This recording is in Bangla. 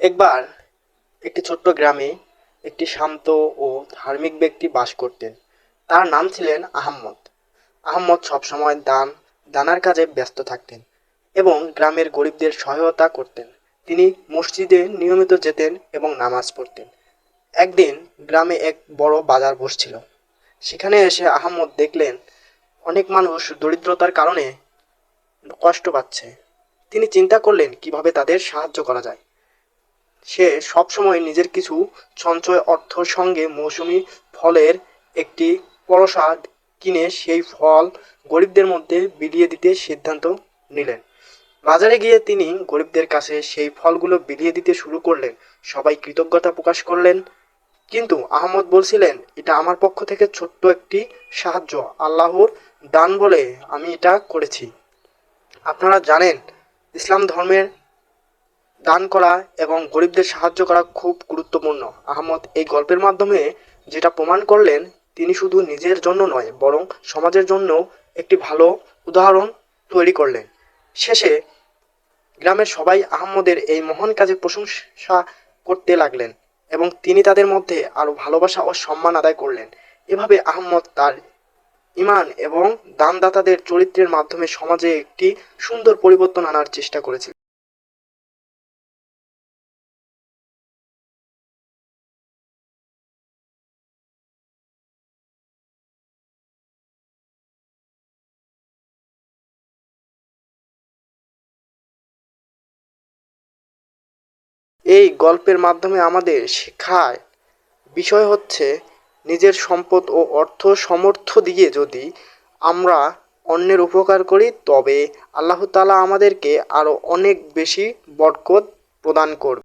একবার একটি ছোট্ট গ্রামে একটি শান্ত ও ধার্মিক ব্যক্তি বাস করতেন। তার নাম ছিলেন আহম্মদ। আহম্মদ সবসময় দানার কাজে ব্যস্ত থাকতেন এবং গ্রামের গরিবদের সহায়তা করতেন। তিনি মসজিদে নিয়মিত যেতেন এবং নামাজ পড়তেন। একদিন গ্রামে এক বড় বাজার বসছিল। সেখানে এসে আহম্মদ দেখলেন অনেক মানুষ দরিদ্রতার কারণে কষ্ট পাচ্ছে। তিনি চিন্তা করলেন কিভাবে তাদের সাহায্য করা যায়। সে সবসময় নিজের কিছু সঞ্চয় অর্থর সঙ্গে মৌসুমী ফলের একটি পরশা কিনে সেই ফল গরিবদের মধ্যে বিলিয়ে দিতে সিদ্ধান্ত নিলেন। বাজারে গিয়ে তিনি গরিবদের কাছে সেই ফলগুলো বিলিয়ে দিতে শুরু করলেন। সবাই কৃতজ্ঞতা প্রকাশ করলেন, কিন্তু আহমদ বলছিলেন, এটা আমার পক্ষ থেকে ছোট্ট একটি সাহায্য, আল্লাহর দান বলে আমি এটা করেছি। আপনারা জানেন, ইসলাম ধর্মের দান করা এবং গরিবদের সাহায্য করা খুব গুরুত্বপূর্ণ। আহমদ এই গল্পের মাধ্যমে যেটা প্রমাণ করলেন, তিনি শুধু নিজের জন্য নয় বরং সমাজের জন্য একটি ভালো উদাহরণ তৈরি করলেন। শেষে গ্রামের সবাই আহমদের এই মহান কাজে প্রশংসা করতে লাগলেন এবং তিনি তাদের মধ্যে আরও ভালোবাসা ও সম্মান আদায় করলেন। এভাবে আহমদ তার ঈমান এবং দানদাতাদের চরিত্রের মাধ্যমে সমাজে একটি সুন্দর পরিবর্তন আনার চেষ্টা করেছিলেন। এই গল্পের মাধ্যমে আমাদের শেখায় বিষয় হচ্ছে, নিজের সম্পদ ও অর্থ সামর্থ্য দিয়ে যদি আমরা অন্যের উপকার করি, তবে আল্লাহ তাআলা আমাদেরকে আরও অনেক বেশি বরকত প্রদান করবে।